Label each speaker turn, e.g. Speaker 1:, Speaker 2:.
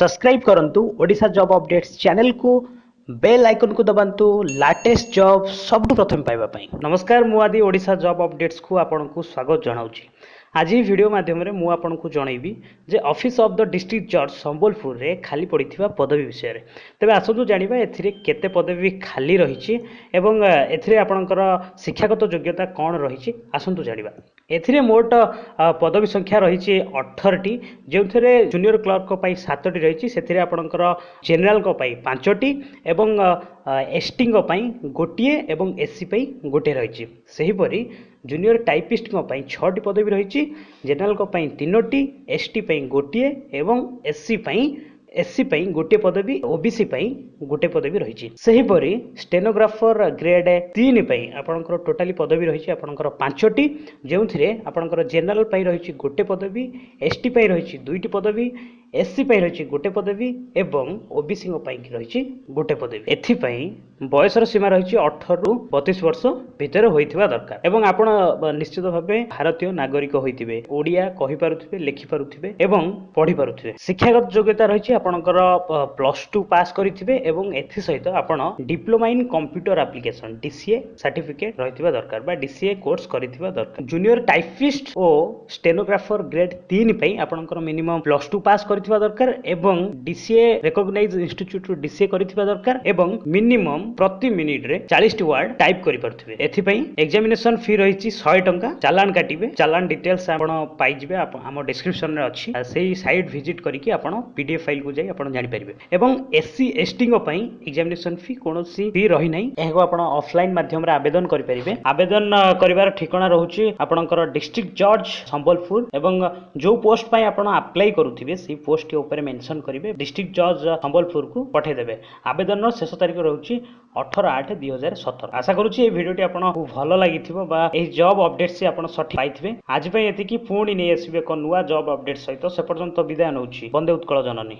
Speaker 1: Subscribe करंतु Odisha job updates channel को bell icon को दबांतु लेटेस्ट जॉब सब प्रथम पाइबा पई। नमस्कार मु आदि ओडिशा जॉब अपडेट्स को आपन को स्वागत जनाउची। आज ही वीडियो माध्यम रे मु आपन को जणैबी जे ऑफिस ऑफ द डिस्ट्रिक्ट जज संबलपुर रे खाली पड़िथिबा पदवी विषय रे। तबे आसतु जानिबा एथिरे केते पदवी खाली रहिछि एवं एथिरे आपनकर शिक्षागत योग्यता कोन रहिछि आसंतु जानिबा। एथिरे मोट पदवी संख्या रहिछि 18 टी जेउथरे जूनियर क्लर्क को पई 7 टी रहिछि सेथिरे आपनकर जनरल को पई 5 टी एवं एसटी को पई गोटिए एवं एससी पई गोटे रहिछि। सेहि परि जूनियर टाइपिस्ट को पई 6 टी पदवी रहिछि, जनरल को पई 3 टी, एसटी पई गोटिए एवं एससी पई गोटे पदवी, ओबीसी पई गोटे पदवी रहिछि। सेहि परि स्टेनोग्राफर ग्रेड 3 पई आपनकर टोटली पदवी रहिछि आपनकर 5 टी जेउथिरे आपनकर जनरल पई रहिछि गोटे पदवी, एसटी पई रहिछि 2 टी पदवी, एससी पई रहिछि गोटे पदवी एवं ओबीसी को पई रहिछि गोटे पदवी। एथि पई बयसर सीमा रहिछि 18 रु 32 वर्ष भितर होइथिबा दरकार एवं आपण निश्चित भाबे भारतीय नागरिक होइथिबे, ओडिया कहि पारुथिबे, लिखि पारुथिबे एवं पढि पारुथिबे। शिक्षागत योग्यता रहिछि आपणकर +2 पास करिथिबे एवं एथि सहित आपण diploma in computer application DCA certificate रहिथिबा दरकार बा डीसीए कोर्स करिथिबा दरकार। जूनियर टाइपिस्ट ओ स्टेनोग्राफर ग्रेड 3 पई आपणकर मिनिमम +2 पास करिथिबा दरकार एवं डीसीए रिकॉग्नाइज्ड इंस्टीट्यूट रु डीसीए करिथिबा दरकार एवं मिनिमम प्रति मिनिट रे 40 टी वर्ड टाइप करि पारुथिबे। एथि पई एग्जामिनेशन फी रहिछि 100 टंका। चालान काटिबे, चालान डिटेल्स आपण पाइ जिबे हम डिस्क्रिप्शन रे अछि। सेही साइट विजिट करिकि आपण पीडीएफ फाइल को जाई आपण जानि परिबे। एवं एससी एसटी को पई एग्जामिनेशन फी कोनोसी फी रहि नै, एहो आपण ऑफलाइन माध्यम रे आवेदन करि परिबे। आवेदन करिवार ठिकाना रहउछि आपणकर डिस्ट्रिक्ट जज संबलपुर एवं जो पोस्ट पई आपण अप्लाई करूथिबे सेही पोस्ट के ऊपर मेंशन करिवे, डिस्ट्रिक्ट जज संबलपुर को पठै देबे। आवेदन शेष तारीख रहउछि 18/8/2017। आशा करूछि ए वीडियोटी आपनको भलो लागिथिबो बा ए जॉब अपडेट से आपण सठी पाइथिबे। आज पई एतिकी पुणी नै आसीबे को नुवा जॉब अपडेट सहित। से पर्यंत विदाय नउछि। बंदे उत्कल जननी।